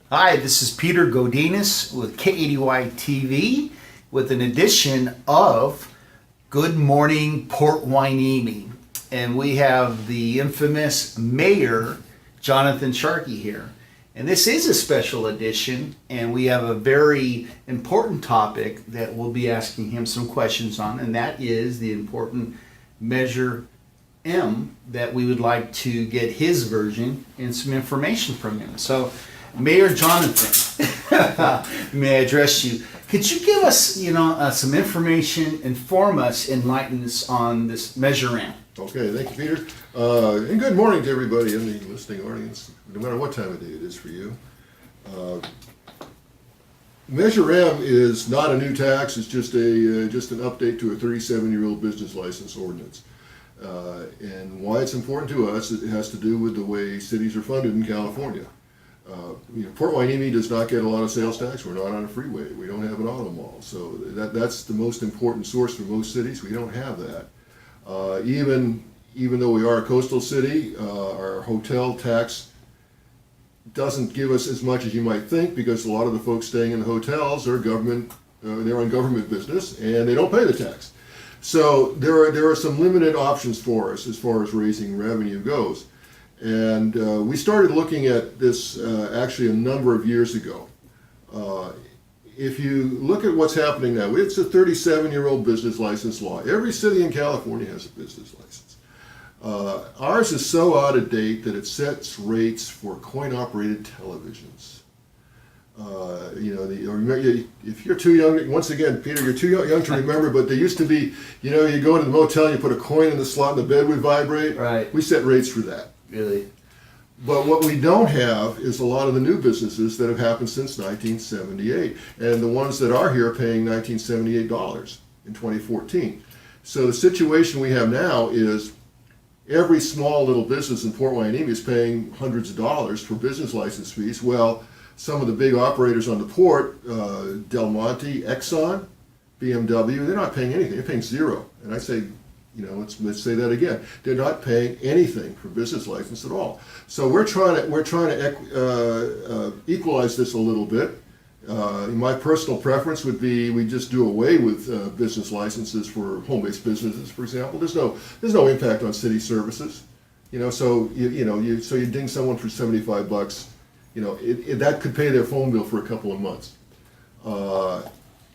Hi, this is Peter Godinez with K80Y TV with an edition of Good Morning Port Hueneme. And we have the infamous Mayor Jonathan Sharkey here. And this is a special edition, and we have a very important topic that we'll be asking him some questions on, and that is the important Measure M that we would like to get his version and some information from him. So, Mayor Jonathan, may I address you? Could you give us, some information, inform us, enlighten us on this Measure M? Okay, thank you, Peter. And good morning to everybody in the listening audience, no matter what time of day it is for you. Measure M is not a new tax; it's just an update to a 37-year-old business license ordinance. And why it's important to us, it has to do with the way cities are funded in California. Port Hueneme does not get a lot of sales tax. We're not on a freeway. We don't have an auto mall. So that's the most important source for most cities. We don't have that. Even though we are a coastal city, our hotel tax doesn't give us as much as you might think, because a lot of the folks staying in the hotels are government. They're on government business and they don't pay the tax. So there are some limited options for us as far as raising revenue goes. And we started looking at this actually a number of years ago. If you look at what's happening now, it's a 37-year-old business license law. Every city in California has a business license. Ours is so out of date that it sets rates for coin-operated televisions. If you're too young, once again, Peter, you're too young to remember, but there used to be, you go into the motel and you put a coin in the slot and the bed would vibrate. Right. We set rates for that. Really? But what we don't have is a lot of the new businesses that have happened since 1978. And the ones that are here are paying $1978 in 2014. So the situation we have now is every small little business in Port Hueneme is paying hundreds of dollars for business license fees. Well, some of the big operators on the port, Del Monte, Exxon, BMW, they're not paying anything. They're paying zero. And I say, let's say that again. They're not paying anything for business license at all. So we're trying to equalize this a little bit. My personal preference would be we just do away with business licenses for home-based businesses, for example. There's no impact on city services. So you ding someone for $75. That could pay their phone bill for a couple of months.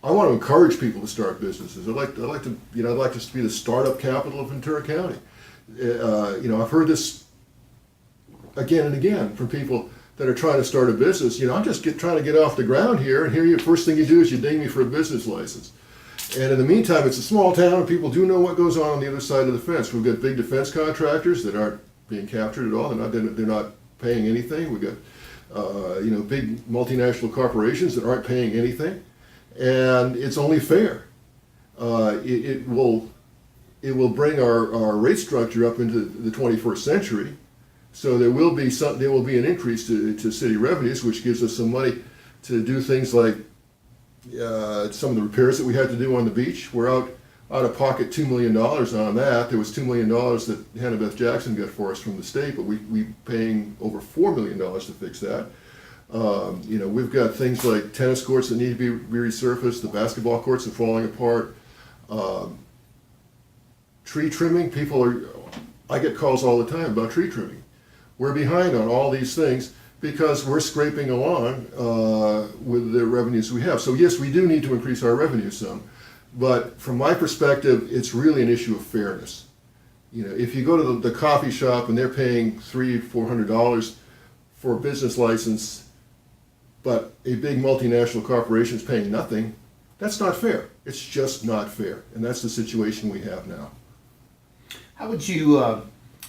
I want to encourage people to start businesses. I'd like to be the startup capital of Ventura County. I've heard this again and again from people that are trying to start a business. I'm just trying to get off the ground here, and here first thing you do is you ding me for a business license. And in the meantime, it's a small town, and people do know what goes on the other side of the fence. We've got big defense contractors that aren't being captured at all. They're not paying anything. We've got big multinational corporations that aren't paying anything. And it's only fair. It will bring our rate structure up into the 21st century. So there will be an increase to city revenues, which gives us some money to do things like some of the repairs that we had to do on the beach. We're out of pocket $2 million on that. There was $2 million that Hannah Beth Jackson got for us from the state, but we paying over $4 million to fix that. We've got things like tennis courts that need to be resurfaced, the basketball courts are falling apart. Tree trimming, I get calls all the time about tree trimming. We're behind on all these things because we're scraping along with the revenues we have. So yes, we do need to increase our revenue some, but from my perspective, it's really an issue of fairness. If you go to the coffee shop and they're paying $300-400 for a business license, but a big multinational corporation is paying nothing, that's not fair. It's just not fair. And that's the situation we have now. How would you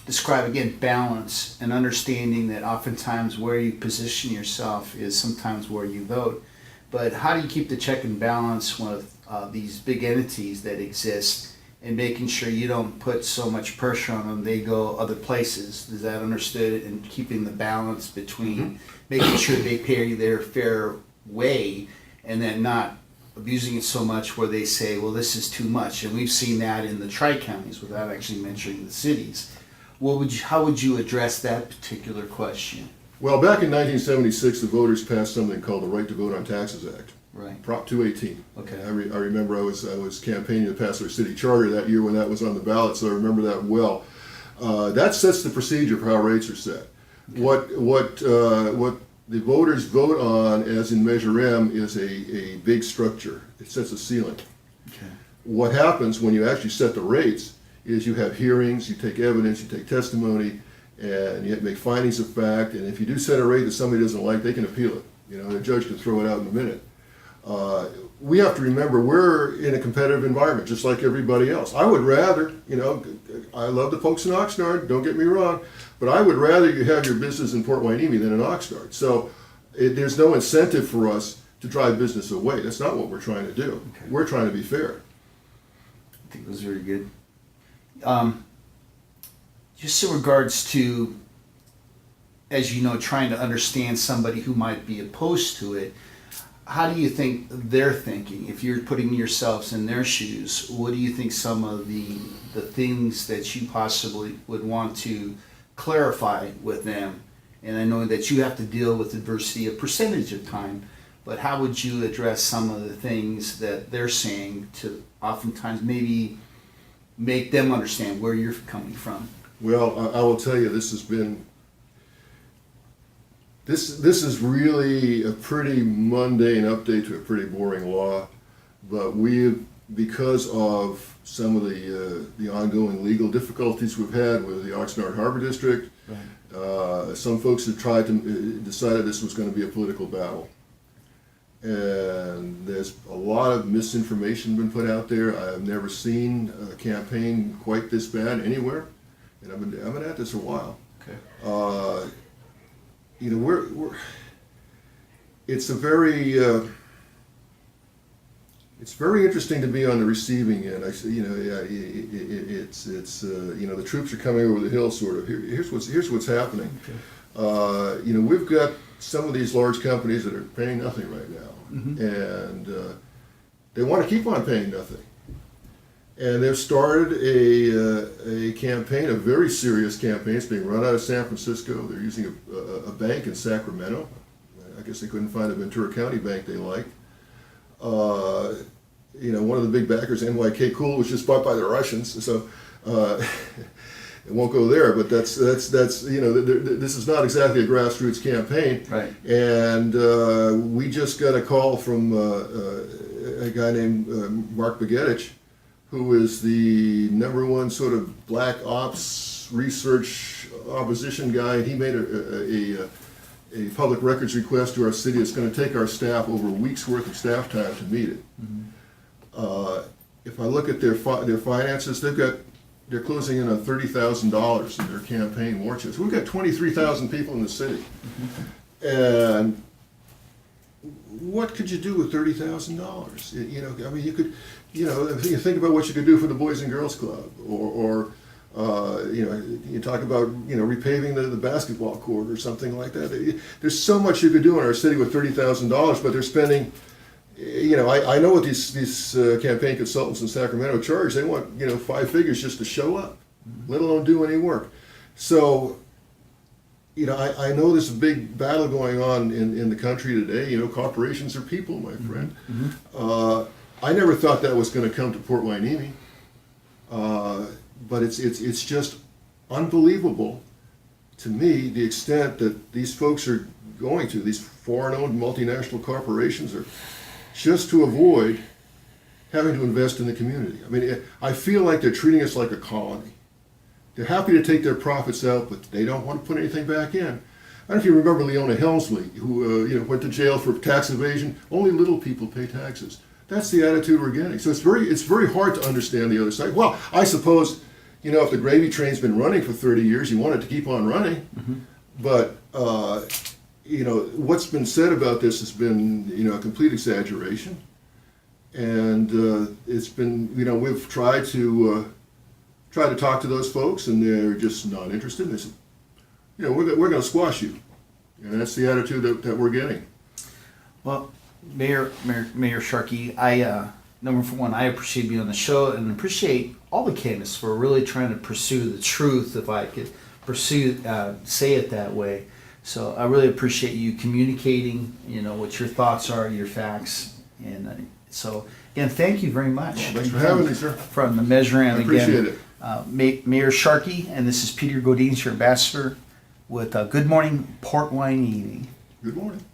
describe, again, balance and understanding that oftentimes where you position yourself is sometimes where you vote, but how do you keep the check and balance with these big entities that exist and making sure you don't put so much pressure on them they go other places? Is that understood? And keeping the balance between making sure they pay their fair way and then not abusing it so much where they say, well, this is too much. And we've seen that in the tri-counties without actually mentioning the cities. How would you address that particular question? Well, back in 1976, the voters passed something called the Right to Vote on Taxes Act, Right. Prop 218. Okay. I remember I was campaigning to pass our city charter that year when that was on the ballot, so I remember that well. That sets the procedure for how rates are set. Okay. What the voters vote on, as in Measure M, is a big structure. It sets a ceiling. Okay. What happens when you actually set the rates is you have hearings, you take evidence, you take testimony, and you make findings of fact. And if you do set a rate that somebody doesn't like, they can appeal it. You know, the judge can throw it out in a minute. We have to remember we're in a competitive environment, just like everybody else. I would rather, you know, I love the folks in Oxnard, don't get me wrong, but I would rather you have your business in Port Hueneme than in Oxnard. So there's no incentive for us to drive business away. That's not what we're trying to do. Okay. We're trying to be fair. I think it was very good. Just in regards to, as you know, trying to understand somebody who might be opposed to it, how do you think they're thinking? If you're putting yourselves in their shoes, what do you think some of the things that you possibly would want to clarify with them? And I know that you have to deal with adversity a percentage of time, but how would you address some of the things that they're saying to oftentimes maybe make them understand where you're coming from? Well, I will tell you, this is really a pretty mundane update to a pretty boring law, but because of some of the ongoing legal difficulties we've had with the Oxnard Harbor District, Right. some folks have decided this was going to be a political battle. And there's a lot of misinformation been put out there. I've never seen a campaign quite this bad anywhere, and I've been at this a while. Okay. You know, it's very interesting to be on the receiving end. It's you know, the troops are coming over the hill, sort of. Here's what's happening. Okay. You know, we've got some of these large companies that are paying nothing right now, Mm-hmm. and they want to keep on paying nothing. And they've started a campaign, a very serious campaign. It's being run out of San Francisco. They're using a bank in Sacramento. I guess they couldn't find a Ventura County bank they liked. You know, one of the big backers, NYK Cool, was just bought by the Russians, so it won't go there. But that's you know, this is not exactly a grassroots campaign. Right. And we just got a call from a guy named Mark Begedich, who is the #1 sort of black ops research opposition guy. He made a public records request to our city. It's going to take our staff over a week's worth of staff time to meet it. Mm-hmm. If I look at their finances, they're closing in on $30,000 in their campaign war chest. We've got 23,000 people in the city, and what could you do with $30,000? You know, I mean, you could, you know, you think about what you could do for the Boys and Girls Club, or you know, you talk about, you know, repaving the basketball court or something like that. There's so much you could do in our city with $30,000, but they're spending. You know, I know what these campaign consultants in Sacramento charge. They want, you know, 5 figures just to show up, let alone do any work. So, you know, I know there's a big battle going on in the country today. You know, corporations are people, my friend. Mm-hmm. I never thought that was going to come to Port Hueneme, but it's just unbelievable to me the extent that these folks are going to. These foreign-owned multinational corporations are just to avoid having to invest in the community. I mean, I feel like they're treating us like a colony. They're happy to take their profits out, but they don't want to put anything back in. I don't know if you remember Leona Helmsley, who you know, went to jail for tax evasion. Only little people pay taxes. That's the attitude we're getting. So it's very hard to understand the other side. Well, I suppose, you know, if the gravy train's been running for 30 years, you want it to keep on running. Mm-hmm. But you know, what's been said about this has been, you know, a complete exaggeration. And it's been, you know, we've tried to talk to those folks, and they're just not interested. They said, you know, we're going to squash you. And that's the attitude that we're getting. Well, Mayor Sharkey, number one, I appreciate being on the show, and appreciate all the candidates for really trying to pursue the truth, if I could say it that way. So I really appreciate you communicating, what your thoughts are, your facts. And so, again, thank you very much. Thanks for having me, sir. From the Measuring, I appreciate it. Mayor Sharkey, and this is Peter Godinez, your ambassador, with Good Morning Port Wine Evening. Good morning.